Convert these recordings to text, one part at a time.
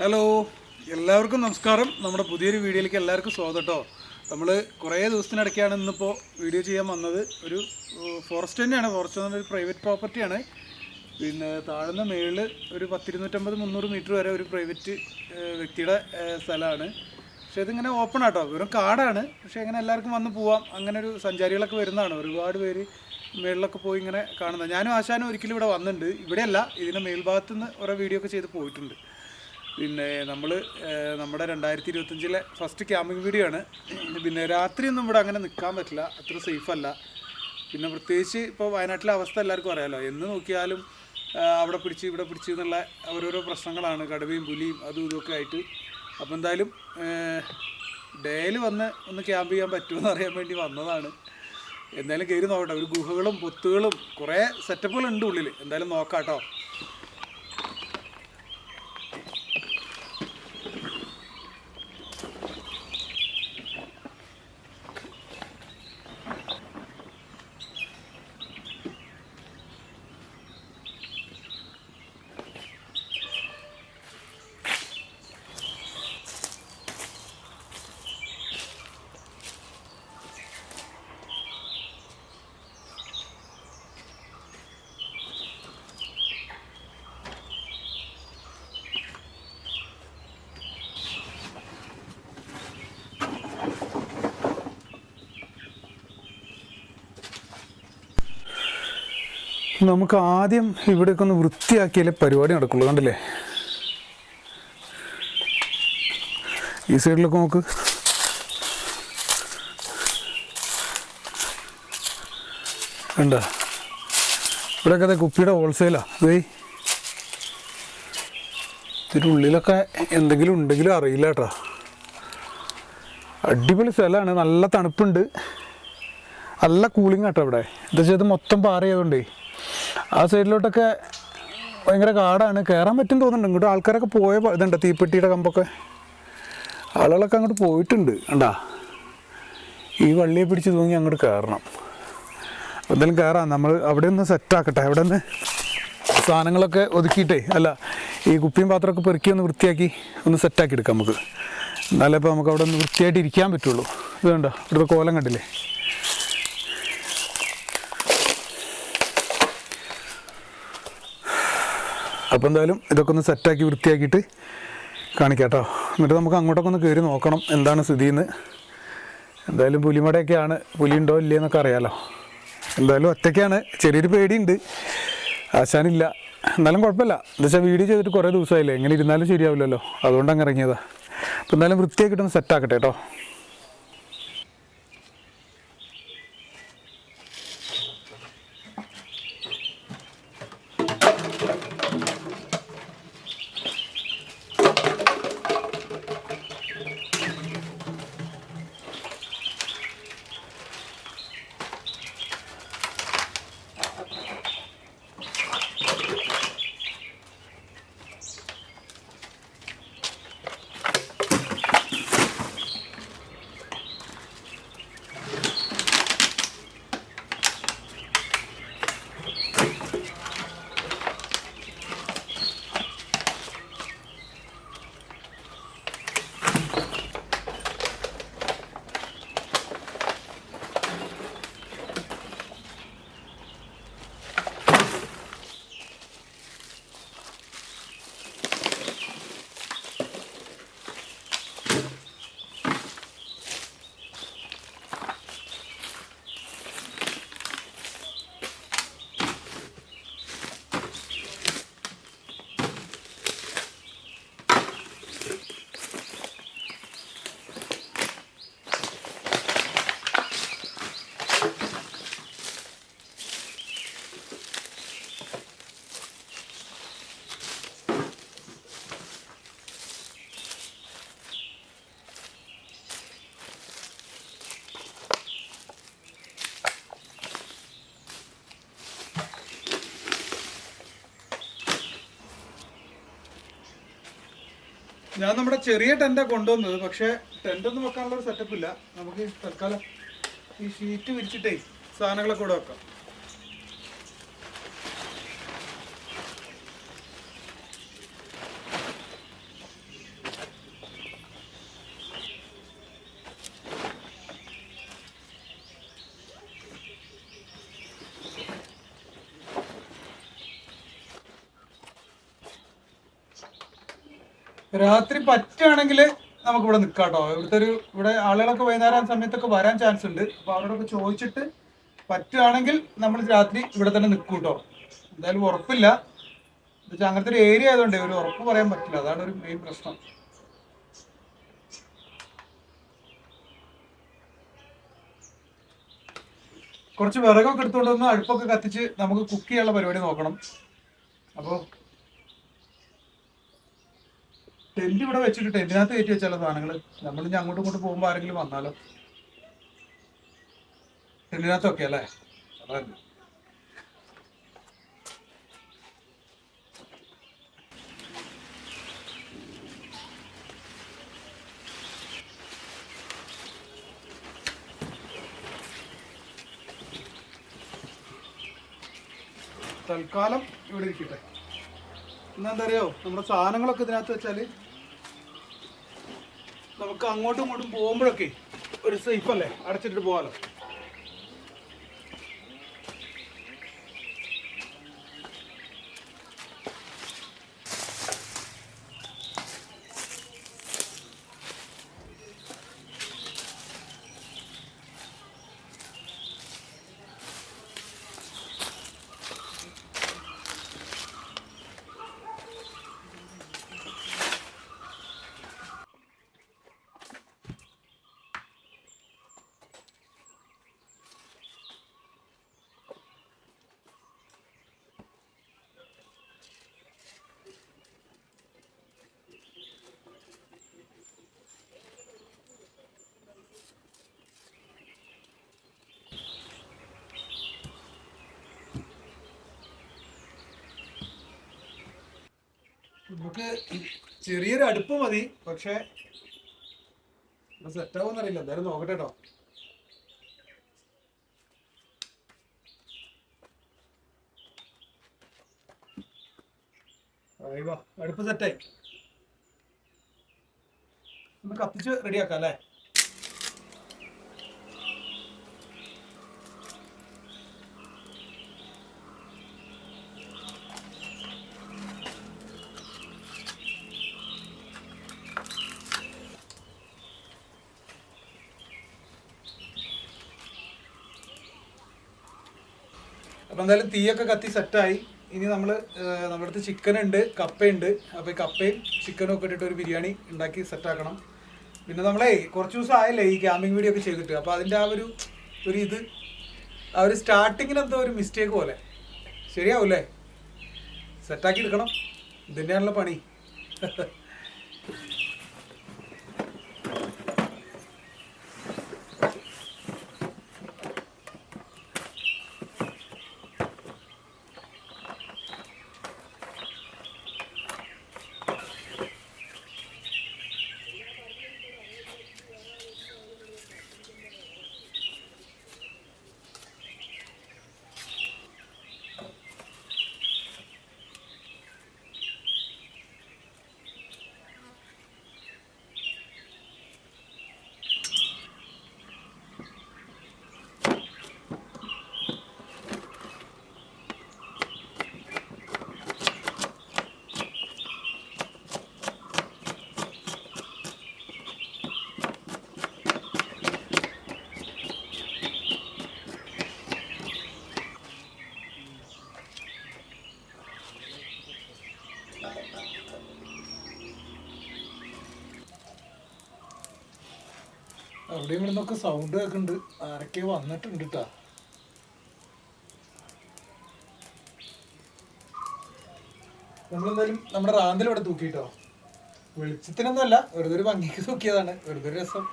Hello, എല്ലാവർക്കും നമസ്കാരം. നമ്മുടെ പുതിയൊരു വീഡിയോയിലേക്ക് എല്ലാവർക്കും സ്വാഗതം കേട്ടോ. നമ്മൾ കുറേ ദിവസത്തിനിടയ്ക്കാണ് ഇന്നിപ്പോൾ വീഡിയോ ചെയ്യാൻ വന്നത്. ഒരു ഫോറസ്റ്റ് തന്നെയാണ്. ഫോറസ്റ്റ് എന്ന് പറഞ്ഞാൽ ഒരു പ്രൈവറ്റ് പ്രോപ്പർട്ടിയാണ്. പിന്നെ താഴ്ന്ന മേളിൽ ഒരു 250-300 മീറ്റർ വരെ ഒരു പ്രൈവറ്റ് വ്യക്തിയുടെ സ്ഥലമാണ്. പക്ഷേ ഇതിങ്ങനെ ഓപ്പൺ ആട്ടോ, വെറും കാടാണ്. പക്ഷേ ഇങ്ങനെ എല്ലാവർക്കും വന്ന് പോവാം. അങ്ങനെ ഒരു സഞ്ചാരികളൊക്കെ വരുന്നതാണ്. ഒരുപാട് പേര് മേളിലൊക്കെ പോയി ഇങ്ങനെ കാണുന്നത്. ഞാനും ആശാനും ഒരിക്കലും ഇവിടെ വന്നിട്ടുണ്ട്. ഇവിടെയല്ല, ഇതിൻ്റെ മേൽഭാഗത്തു നിന്ന് ഓരോ വീഡിയോ ഒക്കെ ചെയ്ത് പോയിട്ടുണ്ട്. പിന്നെ നമ്മുടെ 2025 ഫസ്റ്റ് ക്യാമ്പിംഗ് വീഡിയോ ആണ്. പിന്നെ രാത്രിയൊന്നും ഇവിടെ അങ്ങനെ നിൽക്കാൻ പറ്റില്ല, അത്ര സേഫല്ല. പിന്നെ പ്രത്യേകിച്ച് ഇപ്പോൾ വയനാട്ടിലെ അവസ്ഥ എല്ലാവർക്കും അറിയാമല്ലോ. എന്ന് നോക്കിയാലും അവിടെ പിടിച്ച് ഇവിടെ പിടിച്ച് എന്നുള്ള ഓരോരോ പ്രശ്നങ്ങളാണ്, കടുവയും പുലിയും അതും ഇതൊക്കെ ആയിട്ട്. അപ്പോൾ എന്തായാലും ഡേയിൽ ഒന്ന് ക്യാമ്പ് ചെയ്യാൻ പറ്റുമെന്ന് അറിയാൻ വേണ്ടി വന്നതാണ്. എന്തായാലും കയറി നോക്കട്ടെ. ഒരു ഗുഹകളും പൊത്തുകളും കുറേ സെറ്റപ്പുകളുണ്ട് ഉള്ളിൽ. എന്തായാലും നോക്കാം കേട്ടോ. നമുക്ക് ആദ്യം ഇവിടെയൊക്കെ ഒന്ന് വൃത്തിയാക്കിയാലേ പരിപാടി നടക്കുള്ളൂ. കണ്ടില്ലേ, ഈ സൈഡിലൊക്കെ നോക്ക്. കണ്ട, ഇവിടെയൊക്കെ അതെ കുപ്പിയുടെ ഹോൾസെയിലാ. ഇതിൻ്റെ ഉള്ളിലൊക്കെ എന്തെങ്കിലും ഉണ്ടെങ്കിലും അറിയില്ല കേട്ടോ. അടിപൊളി സ്ഥലമാണ്, നല്ല തണുപ്പുണ്ട്, നല്ല കൂളിംഗ് ആട്ടോ ഇവിടെ. എന്താ വെച്ചാൽ ഇത് മൊത്തം പാറ ചെയ്തുകൊണ്ടേ ആ സൈഡിലോട്ടൊക്കെ ഭയങ്കര കാടാണ്. കയറാൻ പറ്റും തോന്നുന്നുണ്ട്. ഇങ്ങോട്ട് ആൾക്കാരൊക്കെ പോയ ഇതുണ്ട്, തീപ്പെട്ടിയുടെ കമ്പൊക്കെ ആളുകളൊക്കെ അങ്ങോട്ട് പോയിട്ടുണ്ട്. കണ്ടാ, ഈ വള്ളിയെ പിടിച്ച് തൂങ്ങി അങ്ങോട്ട് കയറണം. എന്തായാലും കയറാം. നമ്മൾ അവിടെ ഒന്ന് സെറ്റാക്കട്ടെ. അവിടെ നിന്ന് സാധനങ്ങളൊക്കെ ഒതുക്കിയിട്ടേ, അല്ല ഈ കുപ്പിയും പാത്രമൊക്കെ പെറുക്കി ഒന്ന് വൃത്തിയാക്കി ഒന്ന് സെറ്റാക്കി എടുക്കാം നമുക്ക്. എന്നാലേ ഇപ്പോൾ നമുക്ക് അവിടെ ഒന്ന് വൃത്തിയായിട്ട് ഇരിക്കാൻ പറ്റുള്ളൂ. ഇത് കണ്ടോ, ഇവിടുത്തെ കോലം കണ്ടില്ലേ. അപ്പോൾ എന്തായാലും ഇതൊക്കെ ഒന്ന് സെറ്റാക്കി വൃത്തിയാക്കിയിട്ട് കാണിക്കാം കേട്ടോ. എന്നിട്ട് നമുക്ക് അങ്ങോട്ടൊക്കെ ഒന്ന് കയറി നോക്കണം എന്താണ് സ്ഥിതിയെന്ന്. എന്തായാലും പുലിമടയൊക്കെയാണ്, പുലിയുണ്ടോ ഇല്ലയെന്നൊക്കെ അറിയാമല്ലോ. എന്തായാലും ഒറ്റയ്ക്കാണ്, ചെറിയൊരു പേടിയുണ്ട്. ആശാനില്ല, എന്നാലും കുഴപ്പമില്ല. എന്താ വെച്ചാൽ വീഡിയോ ചെയ്തിട്ട് കുറേ ദിവസമായില്ലേ, എങ്ങനെ ഇരുന്നാലും ശരിയാവില്ലല്ലോ, അതുകൊണ്ട് അങ്ങ് ഇറങ്ങിയതാണ്. അപ്പോൾ എന്തായാലും വൃത്തിയാക്കിയിട്ടൊന്ന് സെറ്റാക്കട്ടെ കേട്ടോ. ഞാൻ നമ്മുടെ ചെറിയ ടെന്റാണ് കൊണ്ടുവന്നത്. പക്ഷേ ടെന്റൊന്നും വെക്കാനുള്ള ഒരു സെറ്റപ്പ് ഇല്ല. നമുക്ക് തൽക്കാലം ഈ ഷീറ്റ് വിരിച്ചിട്ടേ സാധനങ്ങളൊക്കെ കൂടെ വെക്കാം. രാത്രി പറ്റുകയാണെങ്കിൽ നമുക്ക് ഇവിടെ നിൽക്കാം കേട്ടോ. ഇവിടെ ആളുകളൊക്കെ വൈകുന്നേരം സമയത്തൊക്കെ വരാൻ ചാൻസ് ഉണ്ട്. അപ്പോൾ അവരോടൊക്കെ ചോദിച്ചിട്ട് പറ്റുകയാണെങ്കിൽ നമ്മൾ രാത്രി ഇവിടെ തന്നെ നിൽക്കും കേട്ടോ. എന്തായാലും ഉറപ്പില്ല, എന്നുവെച്ചാൽ അങ്ങനത്തെ ഒരു ഏരിയ ആയതുകൊണ്ട് ഒരു ഉറപ്പ് പറയാൻ പറ്റില്ല. അതാണ് ഒരു മെയിൻ പ്രശ്നം. കുറച്ച് വിറകൊക്കെ എടുത്തുകൊണ്ട് വന്ന് അടുപ്പൊക്കെ കത്തിച്ച് നമുക്ക് കുക്ക് ചെയ്യാനുള്ള പരിപാടി നോക്കണം. അപ്പോൾ ടെന്റ് ഇവിടെ വെച്ചിട്ട് ടെന്റിനകത്ത് കയറ്റി വെച്ചാലോ സാധനങ്ങൾ. നമ്മൾ ഇനി അങ്ങോട്ടും ഇങ്ങോട്ടും പോകുമ്പോൾ ആരെങ്കിലും വന്നാലോ. ടെന്റിനകത്തൊക്കെ അല്ലേ, അതല്ലേ. തൽക്കാലം ഇവിടെ ഇരിക്കട്ടെ. എന്താ അറിയോ, നമ്മുടെ സാധനങ്ങളൊക്കെ ഇതിനകത്ത് വെച്ചാൽ നമുക്ക് അങ്ങോട്ടും ഇങ്ങോട്ടും പോകുമ്പോഴൊക്കെ ഒരു സേഫ് അല്ലേ, അടച്ചിട്ട് പോകാലോ. നമുക്ക് ചെറിയൊരു അടുപ്പ് മതി, പക്ഷെ സെറ്റ് ആവുമെന്ന് അറിയില്ല. എന്തായാലും നോക്കട്ടെ കേട്ടോ. അടുപ്പ് സെറ്റായി, ഒന്ന് കത്തിച്ച് റെഡിയാക്കാം അല്ലേ. അപ്പം എന്തായാലും തീയൊക്കെ കത്തി സെറ്റായി. ഇനി നമ്മുടെ അടുത്ത് ചിക്കൻ ഉണ്ട്, കപ്പയുണ്ട്. അപ്പോൾ ഈ കപ്പയും ചിക്കനും ഒക്കെ ഇട്ടിട്ട് ഒരു ബിരിയാണി ഉണ്ടാക്കി സെറ്റാക്കണം. പിന്നെ നമ്മളെ കുറച്ച് ദിവസം ആയല്ലേ ഈ ക്യാമ്പിംഗ് വീഡിയോ ഒക്കെ ചെയ്തിട്ട്. അപ്പോൾ അതിൻ്റെ ആ ഒരു സ്റ്റാർട്ടിങ്ങിന് എന്തോ ഒരു മിസ്റ്റേക്ക് പോലെ. ശരിയാവൂല്ലേ, സെറ്റാക്കി എടുക്കണം. ഇതിൻ്റെയാണല്ലോ പണി. അവിടെ ഇവിടെ നിന്നൊക്കെ സൗണ്ട് കേൾക്കുന്നുണ്ട്. ആരൊക്കെ വന്നിട്ടുണ്ട് കേട്ടാ. നമ്മളെന്തായാലും നമ്മുടെ റാന്തൽ ഇവിടെ തൂക്കിട്ടോ. വെളിച്ചത്തിനൊന്നും അല്ല, വെറുതെ ഒരു ഭംഗിക്ക് തൂക്കിയതാണ്, വെറുതെ ഒരു രസം.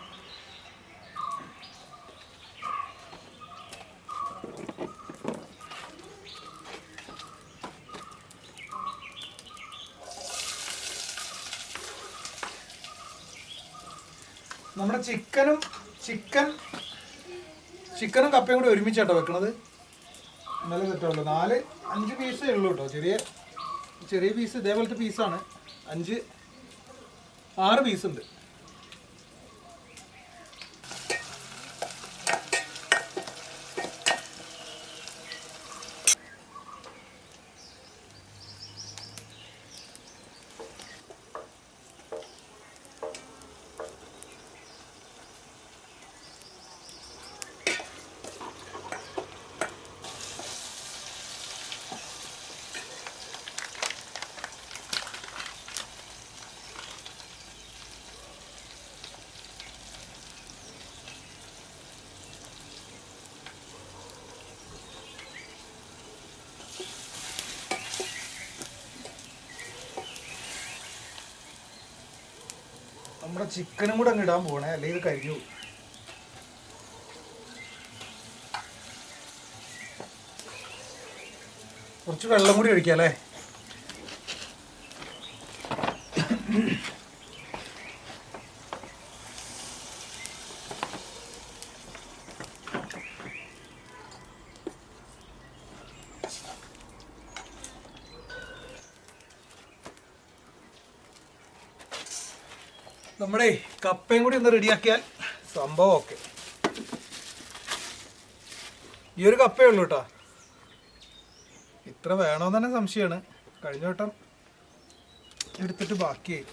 നമ്മുടെ ചിക്കനും കപ്പയും കൂടി ഒരുമിച്ചാട്ടോ വെക്കണത്. എന്നാലും തെറ്റുള്ളൂ. 4-5 പീസേ ഉള്ളൂ കേട്ടോ. ചെറിയ പീസ് ഇതേപോലത്തെ പീസാണ്. 5-6 പീസ് ഉണ്ട്. നമ്മുടെ ചിക്കനും കൂടെ അങ്ങ് ഇടാൻ പോകണേ, അല്ലെങ്കിൽ ഇത് കരിഞ്ഞു. കുറച്ച് വെള്ളം കൂടി ഒഴിക്കാം അല്ലേ. നമ്മുടെ കപ്പയും കൂടി ഒന്ന് റെഡിയാക്കിയാൽ സംഭവം ഓക്കെ. ഈ ഒരു കപ്പയേ ഉള്ളൂ കേട്ടോ. ഇത്ര വേണമെന്ന് തന്നെ സംശയമാണ്. കഴിഞ്ഞ വട്ടം എടുത്തിട്ട് ബാക്കിയായി.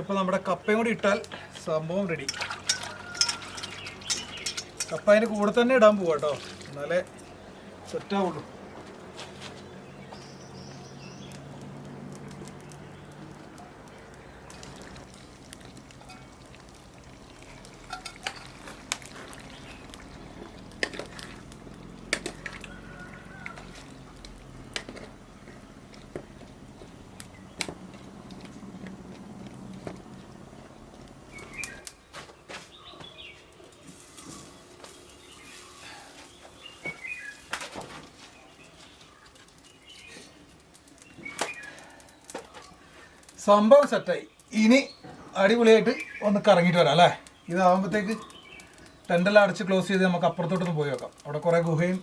ഇപ്പോൾ നമ്മുടെ കപ്പയും കൂടി ഇട്ടാൽ സംഭവം റെഡി. കപ്പ അതിൻ്റെ കൂടെ തന്നെ ഇടാൻ പോവാ കേട്ടോ, എന്നാലേ സെറ്റാവുള്ളൂ. സംഭവം സെറ്റായി. ഇനി അടിപൊളിയായിട്ട് ഒന്ന് കറങ്ങിയിട്ട് വരാം അല്ലേ. ഇതാകുമ്പോഴത്തേക്ക് ടെൻ്റെല്ലാം അടച്ച് ക്ലോസ് ചെയ്ത് നമുക്ക് അപ്പുറത്തോട്ടൊന്ന് പോയി നോക്കാം. അവിടെ കുറേ ഗുഹയും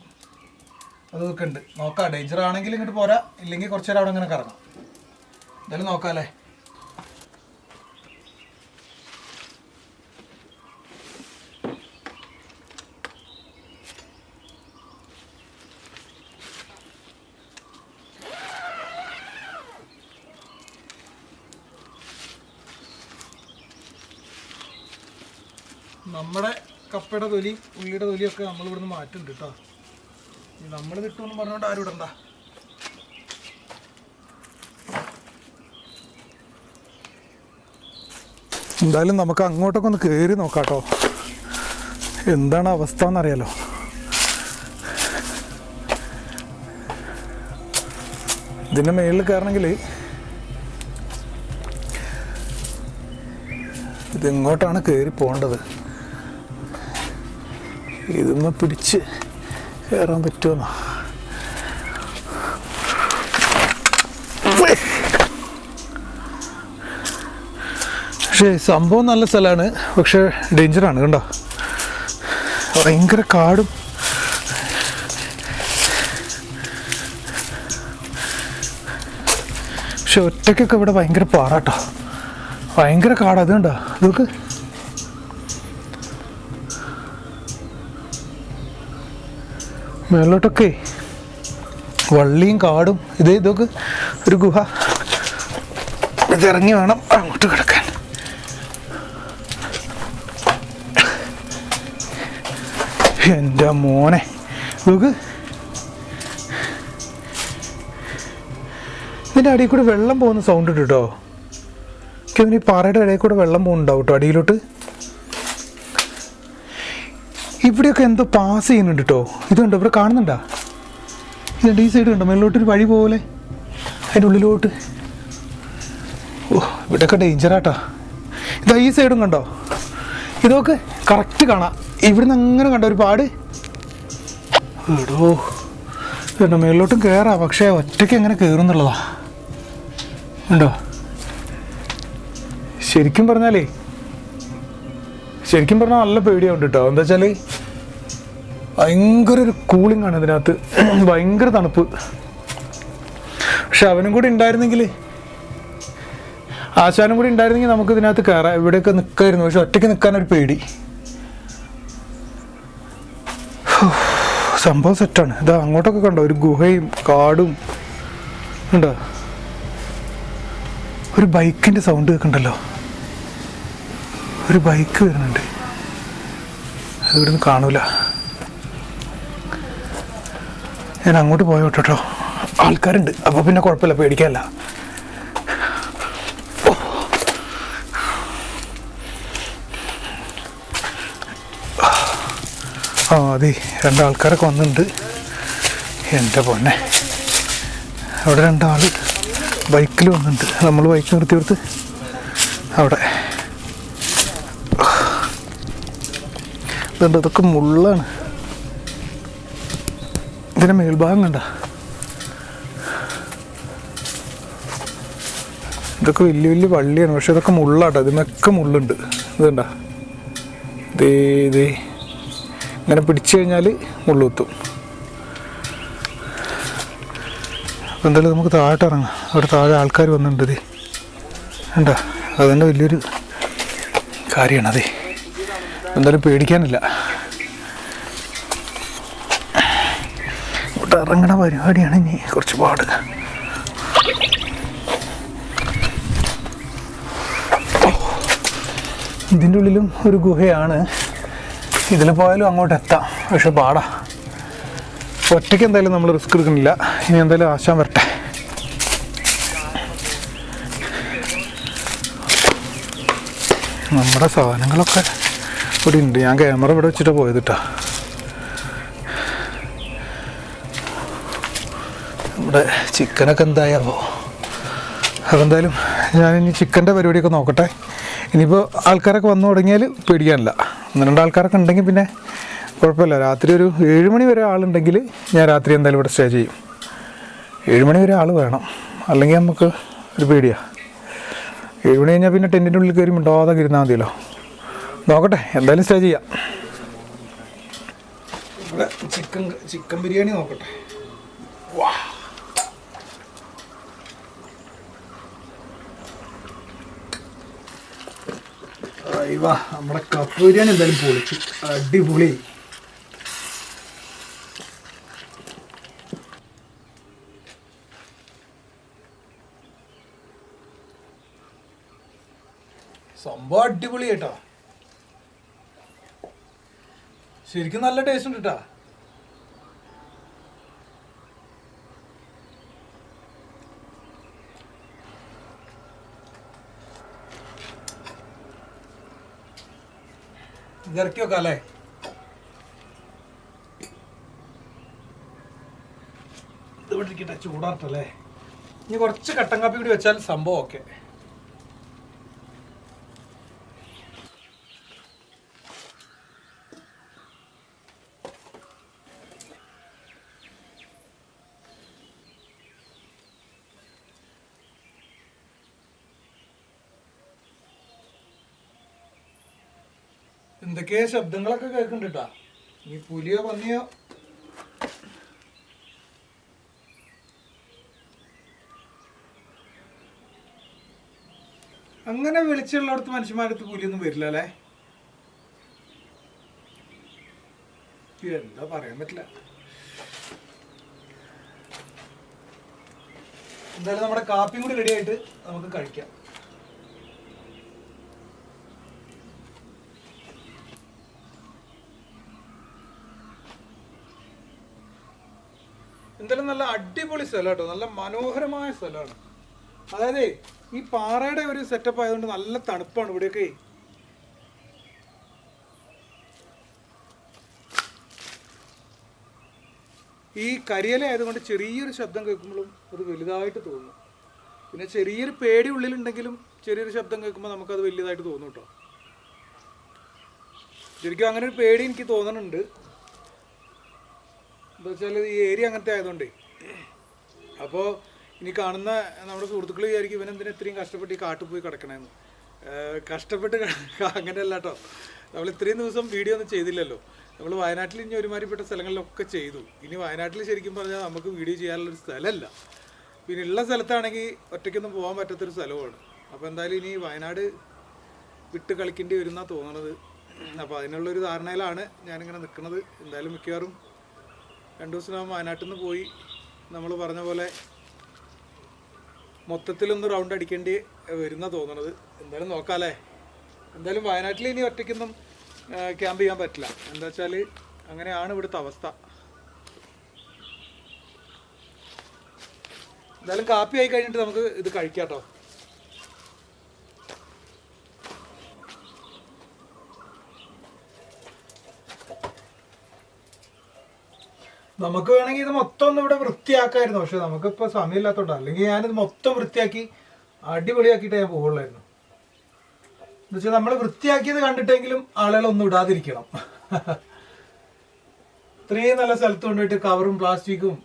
അതൊക്കെ ഉണ്ട്. നോക്കാം, ഡേഞ്ചർ ആണെങ്കിൽ ഇങ്ങോട്ട് പോരാ, ഇല്ലെങ്കിൽ കുറച്ച് നേരം അവിടെ അങ്ങനെ കറങ്ങാം. എന്തായാലും നോക്കാം അല്ലേ. നമ്മുടെ കപ്പയുടെ തൊലിയും ഉള്ളിയുടെ തൊലിയൊക്കെ നമ്മൾ ഇവിടുന്ന് മാറ്റുന്നുണ്ട് കേട്ടോ. നമ്മൾ കിട്ടുമെന്ന് പറഞ്ഞുകൊണ്ട് ആരും ഇടണ്ട. എന്തായാലും നമുക്ക് അങ്ങോട്ടൊക്കെ ഒന്ന് കയറി നോക്കാം കേട്ടോ, എന്താണ് അവസ്ഥ എന്നറിയാലോ. ഇതിൻ്റെ മേളിൽ കയറണമെങ്കിൽ ഇതിങ്ങോട്ടാണ് കയറി പോകേണ്ടത്. ഇതൊന്ന് പിടിച്ച് കയറാൻ പറ്റുമെന്നോ? പക്ഷേ സംഭവം നല്ല സ്ഥലമാണ്, പക്ഷേ ഡേഞ്ചറാണ്. കണ്ടോ, ഭയങ്കര കാടും പക്ഷെ ഒറ്റയ്ക്കൊക്കെ ഇവിടെ ഭയങ്കര പാടാട്ടോ, ഭയങ്കര കാട്. അത് കണ്ടോ, ഇതൊക്കെ മേലോട്ടൊക്കെ വള്ളിയും കാടും. ഇതൊക്കെ ഒരു ഗുഹ, ഇതിറങ്ങി വേണം അങ്ങോട്ട് കിടക്കാൻ. എൻ്റെ മോനെ, ഇതൊക്കെ ഇതിൻ്റെ അടിയിൽ കൂടെ വെള്ളം പോകുന്ന സൗണ്ട് ഉണ്ട് കേട്ടോ. എനിക്കതിന് ഈ പാറയുടെ ഇടയിൽ കൂടെ വെള്ളം പോകുന്നുണ്ടാവും കേട്ടോ അടിയിലോട്ട്. ഇവിടെയൊക്കെ എന്തോ പാസ് ചെയ്യുന്നുണ്ട് കേട്ടോ. ഇതുണ്ടോ, ഇവിടെ കാണുന്നുണ്ടോ? ഇതുണ്ട്, ഈ സൈഡ് കണ്ടോ, മേളിലോട്ടൊരു വഴി പോലെ അതിൻ്റെ ഉള്ളിലോട്ട്. ഓ, ഇവിടെയൊക്കെ ഡേഞ്ചറാട്ടാ. ഇതാ ഈ സൈഡും കണ്ടോ, ഇതൊക്കെ കറക്റ്റ് കാണാം. ഇവിടുന്ന് അങ്ങനെ കണ്ടോ ഒരു പാട്. എടോ, ഇതുണ്ടോ, മേളിലോട്ടും കയറാം, പക്ഷേ ഒറ്റയ്ക്ക് എങ്ങനെ കയറുന്നുള്ളതാ. ഉണ്ടോ, ശരിക്കും പറഞ്ഞാൽ നല്ല പേടിയാവുണ്ട് കേട്ടോ. എന്താ വെച്ചാൽ ഭയങ്കര ഒരു കൂളിംഗ് ആണ് ഇതിനകത്ത്, ഭയങ്കര തണുപ്പ്. പക്ഷെ അവനും കൂടി ഉണ്ടായിരുന്നെങ്കിൽ, ആശാനും കൂടി ഉണ്ടായിരുന്നെങ്കിൽ നമുക്ക് ഇതിനകത്ത് കയറാം, ഇവിടെയൊക്കെ നിൽക്കായിരുന്നു. പക്ഷെ ഒറ്റയ്ക്ക് നിൽക്കാനൊരു പേടി. സംഭവം സെറ്റാണ്. ഇതാ അങ്ങോട്ടൊക്കെ കണ്ടോ, ഒരു ഗുഹയും കാടും ഉണ്ടോ. ഒരു ബൈക്കിൻ്റെ സൗണ്ട് കേൾക്കണ്ടല്ലോ, ഒരു ബൈക്ക് വരുന്നുണ്ട്. അത് ഇവിടുന്ന് കാണൂല. ഞാൻ അങ്ങോട്ട് പോയോ കേട്ടോ, ആൾക്കാരുണ്ട്. അപ്പോൾ പിന്നെ കുഴപ്പമില്ല, പേടിക്കാനല്ല. ആ അതെ, രണ്ടാൾക്കാരൊക്കെ വന്നിട്ടുണ്ട്. എൻ്റെ പൊന്നെ, അവിടെ രണ്ടാൾ ബൈക്കിൽ വന്നിട്ടുണ്ട്. നമ്മൾ ബൈക്ക് നിർത്തി കൊടുത്ത് അവിടെ ഇതുണ്ട്. ഇതൊക്കെ മുള്ളാണ്. ഇതിൻ്റെ മേൽഭാഗം കണ്ട, ഇതൊക്കെ വലിയ വലിയ വള്ളിയാണ്. പക്ഷെ ഇതൊക്കെ മുള്ളാട്ടോ, ഇതിനൊക്കെ മുള്ളുണ്ട്. ഇതുണ്ട, ഇതേ ഇങ്ങനെ പിടിച്ചു കഴിഞ്ഞാൽ മുള്ളുത്തും. അപ്പോൾ എന്തായാലും നമുക്ക് താഴോട്ട് ഇറങ്ങാം. അവിടെ താഴെ ആൾക്കാർ വന്നിട്ടുണ്ട്. ഇത് വേണ്ട, അതന്നെ വലിയൊരു കാര്യമാണ്. അതെ, എന്തായാലും പേടിക്കാനില്ല. ഇവിടെ ഇറങ്ങണ പരിപാടിയാണ് ഇനി കുറച്ച് പാട്. ഇതിൻ്റെ ഉള്ളിലും ഒരു ഗുഹയാണ്. ഇതിൽ പോയാലും അങ്ങോട്ട് എത്താം, പക്ഷെ പാടാ. ഒറ്റയ്ക്ക് എന്തായാലും നമ്മൾ റിസ്ക് എടുക്കുന്നില്ല. ഇനി എന്തായാലും ആശാൻ വരട്ടെ. നമ്മുടെ സാധനങ്ങളൊക്കെ ഇവിടെ ഉണ്ട്. ഞാൻ ക്യാമറ ഇവിടെ വെച്ചിട്ട് പോയത് കേട്ടോ. ഇവിടെ ചിക്കനൊക്കെ എന്തായാവോ. അപ്പോൾ എന്തായാലും ഞാനിനി ചിക്കൻ്റെ പരിപാടിയൊക്കെ നോക്കട്ടെ. ഇനിയിപ്പോൾ ആൾക്കാരൊക്കെ വന്നു തുടങ്ങിയാൽ പേടിക്കാനില്ല. 1-2 ആൾക്കാരൊക്കെ ഉണ്ടെങ്കിൽ പിന്നെ കുഴപ്പമില്ല. രാത്രി ഒരു 7 മണി വരെ ആളുണ്ടെങ്കിൽ ഞാൻ രാത്രി എന്തായാലും ഇവിടെ സ്റ്റേ ചെയ്യും. 7 മണി വരെ ആൾ വേണം, അല്ലെങ്കിൽ നമുക്ക് ഒരു പേടിയാണ്. 7 മണി കഴിഞ്ഞാൽ പിന്നെ ടെൻറ്റിൻ്റെ ഉള്ളിൽ കയറി മിണ്ടാതെ ഇരുന്നാൽ മതിയല്ലോ. നോക്കട്ടെ, എന്തായാലും സ്റ്റേ ചെയ്യാം. ഇവിടെ ചിക്കൻ ബിരിയാണി നോക്കട്ടെ. വാ, വാ, നമ്മുടെ കപ്പ് ബിരിയാണി എന്തായാലും പൊളിച്ചു. അടിപൊളി. സംഭവം അടിപൊളി കേട്ടോ, ശരിക്കും നല്ല ടേസ്റ്റ് ഉണ്ട് കേട്ടോ. ഇറക്കി വെക്കാം അല്ലേ. ഇത് ഇവിടെ ഇരിക്കട്ടെ, ചൂടാറട്ടല്ലേ. ഇനി കുറച്ച് കട്ടൻ കാപ്പി കൂടി വെച്ചാൽ സംഭവം ഓക്കെ. എന്തൊക്കെയോ ശബ്ദങ്ങളൊക്കെ കേൾക്കുന്നുണ്ട് കേട്ടാ. ഈ പുലിയോ പന്നിയോ അങ്ങനെ വെളിച്ചുള്ളടത്ത് മനുഷ്യന്മാരടുത്ത് പുലിയൊന്നും വരില്ല അല്ലേ. എന്താ പറയാൻ പറ്റില്ല. എന്തായാലും നമ്മുടെ കാപ്പിയും കൂടി റെഡി ആയിട്ട് നമുക്ക് കഴിക്കാം. എന്തായാലും നല്ല അടിപൊളി സ്ഥലം കേട്ടോ, നല്ല മനോഹരമായ സ്ഥലമാണ്. അതായത് ഈ പാറയുടെ ഒരു സെറ്റപ്പ് ആയതുകൊണ്ട് നല്ല തണുപ്പാണ് ഇവിടെയൊക്കെ. ഈ കരിയില ആയതുകൊണ്ട് ചെറിയൊരു ശബ്ദം കേൾക്കുമ്പോഴും അത് വലുതായിട്ട് തോന്നും. പിന്നെ ചെറിയൊരു പേടി ഉള്ളിലുണ്ടെങ്കിലും ചെറിയൊരു ശബ്ദം കേൾക്കുമ്പോൾ നമുക്കത് വലിയതായിട്ട് തോന്നും കേട്ടോ. ശരിക്കും അങ്ങനെ ഒരു പേടി എനിക്ക് തോന്നുന്നുണ്ട്. എന്താ വെച്ചാൽ ഈ ഏരിയ അങ്ങനത്തെ ആയതുകൊണ്ടേ. അപ്പോൾ ഇനി കാണുന്ന നമ്മുടെ സുഹൃത്തുക്കൾ വിചാരിക്കും ഇവനെന്തിനാ ഇത്രയും കഷ്ടപ്പെട്ട് ഈ കാട്ടിൽ പോയി കിടക്കണമെന്ന്. കഷ്ടപ്പെട്ട് അങ്ങനെയല്ല കേട്ടോ. നമ്മൾ ഇത്രയും ദിവസം വീഡിയോ ഒന്നും ചെയ്തില്ലല്ലോ. നമ്മൾ വയനാട്ടിൽ ഇനി ഒരുമാതിരിപ്പെട്ട സ്ഥലങ്ങളിലൊക്കെ ചെയ്തു. ഇനി വയനാട്ടിൽ ശരിക്കും പറഞ്ഞാൽ നമുക്ക് വീഡിയോ ചെയ്യാനുള്ളൊരു സ്ഥലമല്ല. പിന്നെ ഉള്ള സ്ഥലത്താണെങ്കിൽ ഒറ്റയ്ക്കൊന്നും പോകാൻ പറ്റാത്തൊരു സ്ഥലമാണ്. അപ്പോൾ എന്തായാലും ഇനി വയനാട് വിട്ട് കളിക്കേണ്ടി വരുമെന്നാണ് തോന്നുന്നത്. അപ്പോൾ അതിനുള്ളൊരു ധാരണയിലാണ് ഞാനിങ്ങനെ നിൽക്കുന്നത്. എന്തായാലും മിക്കവാറും 2 ദിവസം വയനാട്ടിൽ നിന്ന് പോയി നമ്മൾ പറഞ്ഞ പോലെ മൊത്തത്തിലൊന്ന് റൗണ്ട് അടിക്കേണ്ടി വരുന്ന തോന്നണത്. എന്തായാലും നോക്കാമല്ലേ. എന്തായാലും വയനാട്ടിൽ ഇനി ഒറ്റയ്ക്കൊന്നും ക്യാമ്പ് ചെയ്യാൻ പറ്റില്ല. എന്താ വെച്ചാൽ അങ്ങനെയാണ് ഇവിടുത്തെ അവസ്ഥ. എന്തായാലും കാപ്പി ആയി കഴിഞ്ഞിട്ട് നമുക്ക് ഇത് കഴിക്കാം കേട്ടോ. നമുക്ക് വേണമെങ്കിൽ ഇത് മൊത്തം ഒന്ന് ഇവിടെ വൃത്തിയാക്കായിരുന്നു. പക്ഷെ നമുക്കിപ്പോൾ സമയമില്ലാത്തതുകൊണ്ട്, അല്ലെങ്കിൽ ഞാനിത് മൊത്തം വൃത്തിയാക്കി അടിപൊളിയാക്കിയിട്ട് ഞാൻ പോകുള്ളായിരുന്നു. എന്ന് വെച്ചാൽ നമ്മൾ വൃത്തിയാക്കിയത് കണ്ടിട്ടെങ്കിലും ആളുകളൊന്നും ഇടാതിരിക്കണം. ഇത്രയും നല്ല സ്ഥലത്ത് കൊണ്ടുപോയിട്ട് കവറും പ്ലാസ്റ്റിക്കും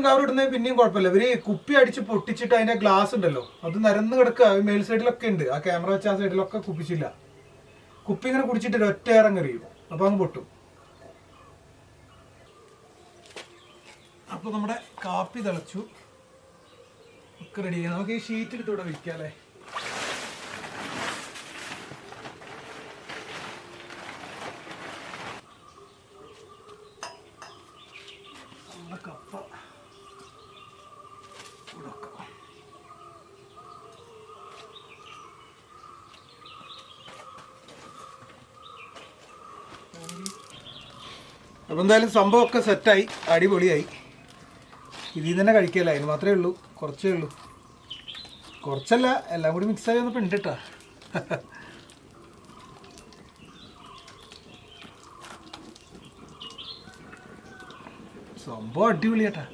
കവറും ഇടുന്നത് പിന്നെയും കുഴപ്പമില്ല. ഇവര് കുപ്പി അടിച്ച് പൊട്ടിച്ചിട്ട് അതിന്റെ ഗ്ലാസ് ഉണ്ടല്ലോ അത് നിരന്ന് കിടക്കുക. മേൽ സൈഡിലൊക്കെ ഉണ്ട്. ആ ക്യാമറ വെച്ച ആ സൈഡിലൊക്കെ കുപ്പിച്ചില്ല. കുപ്പി ഇങ്ങനെ കുടിച്ചിട്ട് ഒറ്റ ഇറങ്ങറിയും, അപ്പൊ അങ്ങ് പൊട്ടും. അപ്പൊ നമ്മുടെ കാപ്പി തിളച്ചു, ഒക്കെ റെഡി. നമുക്ക് ഈ ഷീറ്റ് എടുത്ത് ഇവിടെ വെക്കാം അല്ലേ. കപ്പ അപ്പം എന്തായാലും സംഭവമൊക്കെ സെറ്റായി, അടിപൊളിയായി. ഇതിൽ തന്നെ കഴിക്കല്ല, അതിന് മാത്രമേ ഉള്ളൂ, കുറച്ചേ ഉള്ളൂ. കുറച്ചല്ല, എല്ലാം കൂടി മിക്സായി വന്നപ്പോൾ ഉണ്ട് കേട്ടോ. സംഭവം അടിപൊളിയാട്ടാ.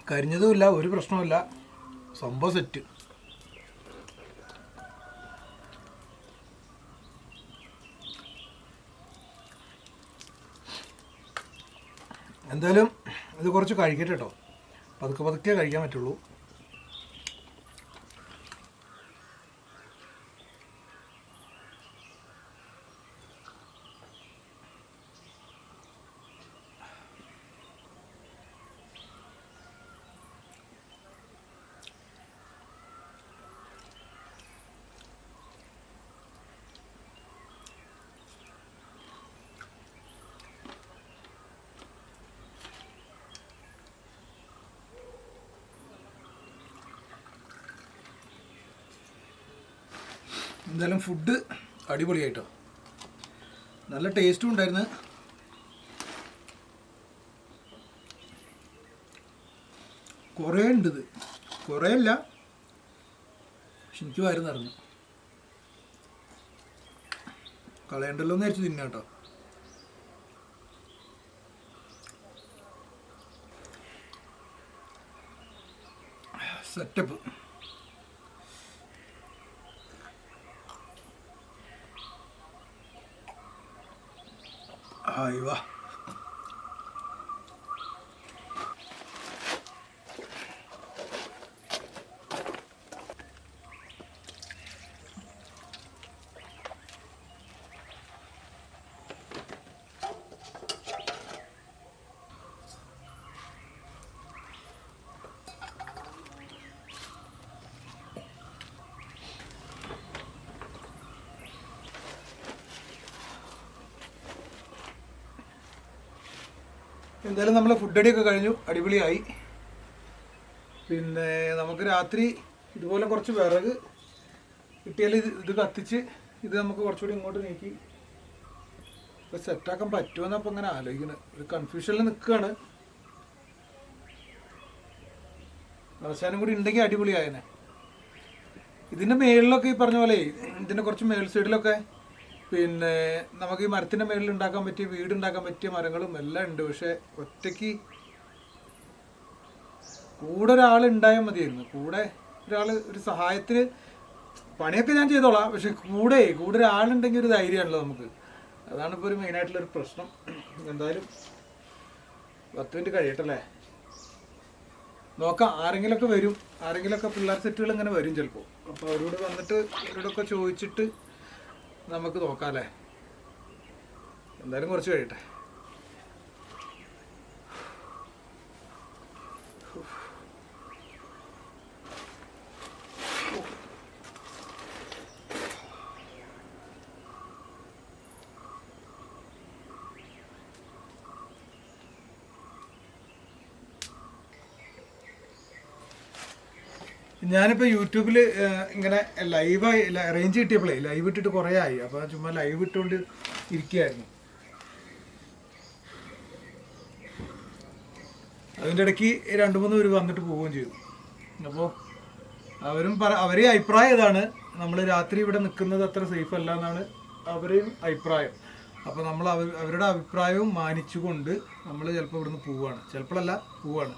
കരിഞ്ഞതുമില്ല, ഒരു പ്രശ്നവുമില്ല, സംഭവം സെറ്റ്. എന്തായാലും ഇത് കുറച്ച് കഴിക്കട്ടെ കേട്ടോ. പതുക്കെ കഴിക്കാൻ പറ്റുള്ളൂ. എന്തായാലും ഫുഡ് അടിപൊളിയായിട്ടോ, നല്ല ടേസ്റ്റും ഉണ്ടായിരുന്നു. കുറേ ഉണ്ട്, ഇത് കുറേ അല്ല, പക്ഷെ എനിക്ക് വയറ് നിറഞ്ഞു. കളയണ്ടല്ലോ എന്ന് വിചാരിച്ചു തിന്നാ കേട്ടോ. സെറ്റപ്പ്. ഹായ് വാ. എന്തായാലും നമ്മൾ ഫുഡ് അടിയൊക്കെ കഴിഞ്ഞു, അടിപൊളിയായി. പിന്നെ നമുക്ക് രാത്രി ഇതുപോലെ കുറച്ച് വിറക് കിട്ടിയാൽ ഇത് കത്തിച്ച് ഇത് നമുക്ക് കുറച്ചുകൂടി ഇങ്ങോട്ട് നീക്കി ഇപ്പോൾ സെറ്റാക്കാൻ പറ്റുമെന്ന് അപ്പോൾ ഇങ്ങനെ ആലോചിക്കുന്നത്. ഒരു കൺഫ്യൂഷനിൽ നിൽക്കുകയാണ്. അവസാനം കൂടി ഉണ്ടെങ്കിൽ അടിപൊളിയായനെ. ഇതിൻ്റെ മേളിലൊക്കെ ഈ പറഞ്ഞ പോലെ ഇതിൻ്റെ കുറച്ച് മേൽ സൈഡിലൊക്കെ പിന്നെ നമുക്ക് ഈ മരത്തിൻ്റെ മേളിൽ ഉണ്ടാക്കാൻ പറ്റിയ വീട് ഉണ്ടാക്കാൻ പറ്റിയ മരങ്ങളും എല്ലാം ഉണ്ട്. പക്ഷെ ഒറ്റയ്ക്ക് കൂടെ ഒരാളുണ്ടായാൽ മതിയായിരുന്നു. കൂടെ ഒരാൾ ഒരു സഹായത്തിന് പണിയൊക്കെ ഞാൻ ചെയ്തോളാം, പക്ഷെ കൂടെ ഒരാളുണ്ടെങ്കിൽ ഒരു ധൈര്യമാണല്ലോ നമുക്ക്. അതാണ് ഇപ്പോൾ ഒരു മെയിനായിട്ടുള്ളൊരു പ്രശ്നം. എന്തായാലും 10 മിനിറ്റ് കഴിയട്ടല്ലേ. നോക്കാം. ആരെങ്കിലുമൊക്കെ വരും, ആരെങ്കിലുമൊക്കെ പിള്ളേർ സെറ്റുകൾ ഇങ്ങനെ വരും ചിലപ്പോൾ. അപ്പോൾ അവരോട് വന്നിട്ട് അവരോടൊക്കെ ചോദിച്ചിട്ട് നമുക്ക് നോക്കാം അല്ലേ. എന്തായാലും കുറച്ച് കഴിയട്ടെ. ഞാനിപ്പോൾ യൂട്യൂബിൽ ഇങ്ങനെ ലൈവായി റേഞ്ച് കിട്ടിയപ്പോഴേ ലൈവ് ഇട്ടിട്ട് കുറേ ആയി. അപ്പോൾ ചുമ്മാ ലൈവ് ഇട്ടുകൊണ്ട് ഇരിക്കുകയായിരുന്നു. അതിൻ്റെ ഇടയ്ക്ക് 2-3 പേര് വന്നിട്ട് പോവുകയും ചെയ്തു. അപ്പോൾ അവരെ അഭിപ്രായം ഇതാണ്, നമ്മൾ രാത്രി ഇവിടെ നിൽക്കുന്നത് അത്ര സേഫ് അല്ല എന്നാണ് അവരെയും അഭിപ്രായം. അപ്പോൾ നമ്മൾ അവരുടെ അഭിപ്രായവും മാനിച്ചുകൊണ്ട് നമ്മൾ ചിലപ്പോൾ ഇവിടുന്ന് പോവുകയാണ്, ചിലപ്പോഴല്ല പോവുകയാണ്.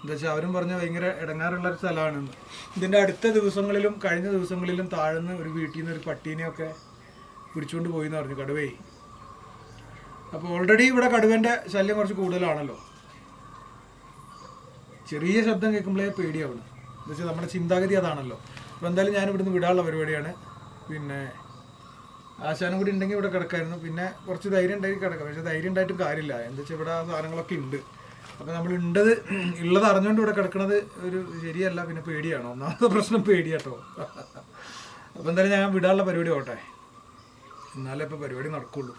എന്താ വെച്ചാൽ അവരും പറഞ്ഞ ഭയങ്കര ഇടങ്ങാറുള്ളൊരു സ്ഥലമാണെന്ന്. ഇതിൻ്റെ അടുത്ത ദിവസങ്ങളിലും കഴിഞ്ഞ ദിവസങ്ങളിലും താഴ്ന്ന് ഒരു വീട്ടിൽ നിന്ന് ഒരു പട്ടീനെയൊക്കെ പിടിച്ചുകൊണ്ട് പോയി എന്ന് പറഞ്ഞു, കടുവേ. അപ്പോൾ ഓൾറെഡി ഇവിടെ കടുവേൻ്റെ ശല്യം കുറച്ച് കൂടുതലാണല്ലോ. ചെറിയ ശബ്ദം കേൾക്കുമ്പോഴേ പേടിയാവണം. എന്താ വെച്ചാൽ നമ്മുടെ ചിന്താഗതി അതാണല്ലോ. അപ്പോൾ എന്തായാലും ഞാൻ ഇവിടുന്ന് വിടാനുള്ള പരിപാടിയാണ്. പിന്നെ ആശാനും കൂടി ഉണ്ടെങ്കിൽ ഇവിടെ കിടക്കായിരുന്നു. പിന്നെ കുറച്ച് ധൈര്യം ഉണ്ടായി കിടക്കാം, പക്ഷേ ധൈര്യം ഉണ്ടായിട്ടും കാര്യമില്ല. എന്താ വെച്ചാൽ ഇവിടെ ആ സാധനങ്ങളൊക്കെ ഉണ്ട്. അപ്പോൾ നമ്മൾ ഉള്ളത് അറിഞ്ഞുകൊണ്ട് ഇവിടെ കിടക്കുന്നത് ഒരു ശരിയല്ല. പിന്നെ പേടിയാണ്, ഒന്നാമത്തെ പ്രശ്നം പേടിയാട്ടോ. അപ്പോൾ എന്തായാലും ഞാൻ വിടാനുള്ള പരിപാടി ഓട്ടെ, എന്നാലേ ഇപ്പോൾ പരിപാടി നടക്കുള്ളൂ.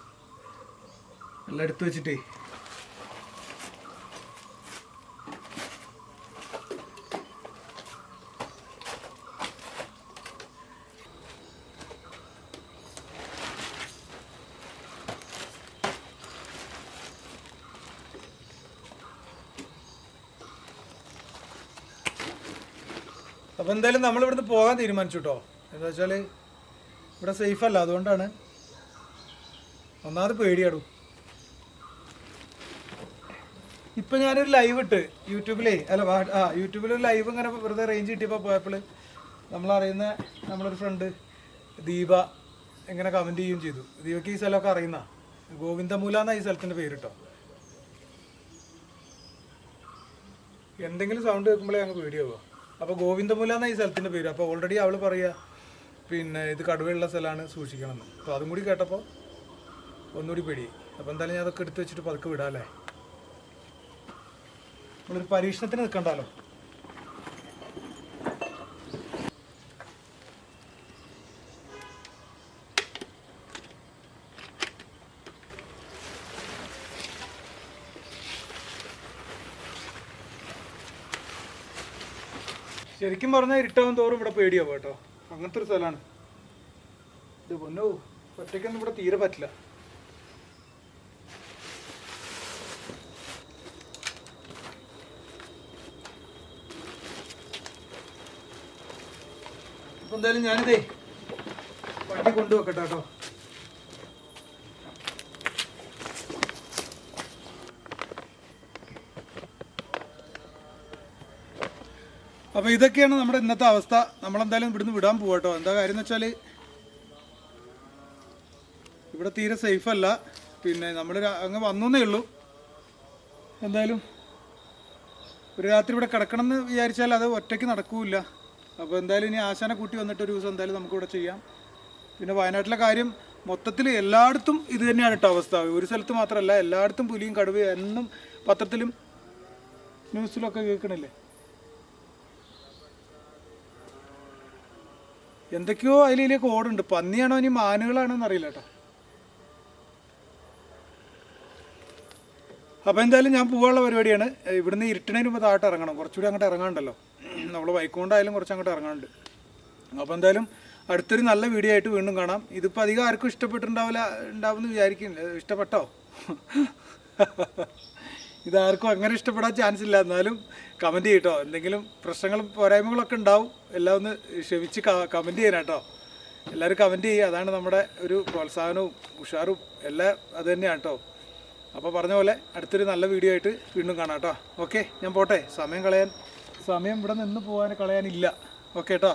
എല്ലാം എടുത്തു വെച്ചിട്ടേ. അപ്പോൾ എന്തായാലും നമ്മളിവിടുന്ന് പോകാൻ തീരുമാനിച്ചു കേട്ടോ. എന്താ വെച്ചാൽ ഇവിടെ സേഫ് അല്ല, അതുകൊണ്ടാണ്. ഒന്നാമത് പേടിയാടും. ഇപ്പം ഞാനൊരു ലൈവ് ഇട്ട് യൂട്യൂബിലേ യൂട്യൂബിലൊരു ലൈവ് ഇങ്ങനെ വെറുതെ റേഞ്ച് കിട്ടിയപ്പോൾ പോയപ്പോൾ നമ്മളറിയുന്ന നമ്മളൊരു ഫ്രണ്ട് ദീപ ഇങ്ങനെ കമൻറ്റ് ചെയ്യുകയും ചെയ്തു. ദീപയ്ക്ക് ഈ സ്ഥലമൊക്കെ അറിയുന്ന ഗോവിന്ദമൂല എന്നാണ് ഈ സ്ഥലത്തിൻ്റെ പേര് കേട്ടോ. എന്തെങ്കിലും സൗണ്ട് കേൾക്കുമ്പോഴേ ഞങ്ങൾ പേടിയാവുക. അപ്പോൾ ഗോവിന്ദമൂല എന്നാണ് ഈ സ്ഥലത്തിൻ്റെ പേര്. അപ്പോൾ ഓൾറെഡി അവൾ പറയുക പിന്നെ ഇത് കടുവയുള്ള സ്ഥലമാണ്, സൂക്ഷിക്കണം എന്ന്. അപ്പോൾ അതും കൂടി കേട്ടപ്പോൾ ഒന്നുകൂടി പേടി. അപ്പോൾ എന്തായാലും ഞാൻ അതൊക്കെ എടുത്ത് വെച്ചിട്ട് പതുക്കെ വിടാമല്ലേ. നമ്മളൊരു പരീക്ഷണത്തിന് നിൽക്കണ്ടല്ലോ. ശരിക്കും പറഞ്ഞാൽ ഇരുട്ടാവും തോറും ഇവിടെ പേടിയാവും കേട്ടോ. അങ്ങനത്തെ ഒരു സ്ഥലമാണ് ഇത്. പൊന്നോ, ഒറ്റയ്ക്കൊന്നും ഇവിടെ തീരെ പറ്റില്ല. അപ്പം എന്തായാലും ഞാനിതേ വണ്ടി കൊണ്ടുവെക്കട്ടെ കേട്ടോ. അപ്പോൾ ഇതൊക്കെയാണ് നമ്മുടെ ഇന്നത്തെ അവസ്ഥ. നമ്മളെന്തായാലും ഇവിടുന്ന് വിടാൻ പോവാട്ടോ. എന്താ കാര്യം എന്ന് വെച്ചാൽ ഇവിടെ തീരെ സേഫ് അല്ല. പിന്നെ നമ്മൾ അങ്ങ് വന്നേ ഉള്ളൂ. എന്തായാലും ഒരു രാത്രി ഇവിടെ കിടക്കണം എന്ന് വിചാരിച്ചാൽ അത് ഒറ്റയ്ക്ക് നടക്കൂല. അപ്പോൾ എന്തായാലും ഇനി ആശാനെ കൂട്ടി വന്നിട്ട് ഒരു ദിവസം എന്തായാലും നമുക്കിവിടെ ചെയ്യാം. പിന്നെ വയനാട്ടിലെ കാര്യം മൊത്തത്തിൽ എല്ലായിടത്തും ഇത് തന്നെയാണ് കേട്ടോ അവസ്ഥ. ഒരു സ്ഥലത്ത് മാത്രമല്ല, എല്ലായിടത്തും പുലിയും കടുവയും എന്നും പത്രത്തിലും ന്യൂസിലൊക്കെ കേൾക്കണില്ലേ. എന്തൊക്കെയോ അതിലേക്ക് ഓടുണ്ട്. പന്നിയാണോ ഇനി മാനുകളാണോ എന്നറിയില്ല കേട്ടോ. അപ്പോൾ എന്തായാലും ഞാൻ പോകാനുള്ള പരിപാടിയാണ്. ഇവിടുന്ന് ഇരുട്ടണതിന് മുമ്പ് താഴോട്ട് ഇറങ്ങണം. കുറച്ചുകൂടി അങ്ങോട്ട് ഇറങ്ങാണ്ടല്ലോ. നമ്മൾ ബൈക്ക് കൊണ്ടായാലും കുറച്ച് അങ്ങോട്ട് ഇറങ്ങാണ്ട്. അപ്പോൾ എന്തായാലും അടുത്തൊരു നല്ല വീഡിയോ ആയിട്ട് വീണ്ടും കാണാം. ഇതിപ്പോൾ അധികം ആർക്കും ഉണ്ടാവുമെന്ന് വിചാരിക്കുന്നില്ല. ഇഷ്ടപ്പെട്ടോ? ഇതാർക്കും അങ്ങനെ ഇഷ്ടപ്പെടാൻ ചാൻസ് ഇല്ല. എന്നാലും കമൻറ്റ് ചെയ്യട്ടോ. എന്തെങ്കിലും പ്രശ്നങ്ങളും പോരായ്മകളൊക്കെ ഉണ്ടാവും. എല്ലാം ഒന്ന് ക്ഷമിച്ച് കമൻറ്റ് ചെയ്യാനാട്ടോ. എല്ലാവരും കമൻറ്റ് ചെയ്യുക. അതാണ് നമ്മുടെ ഒരു പ്രോത്സാഹനവും ഉഷാറും എല്ലാം അത് തന്നെയാണ് കേട്ടോ. അപ്പോൾ പറഞ്ഞ പോലെ അടുത്തൊരു നല്ല വീഡിയോ ആയിട്ട് വീണ്ടും കാണാം കേട്ടോ. ഓക്കെ, ഞാൻ പോട്ടെ. സമയം ഇവിടെ നിന്ന് കളയാനില്ല. ഓക്കെ കേട്ടോ.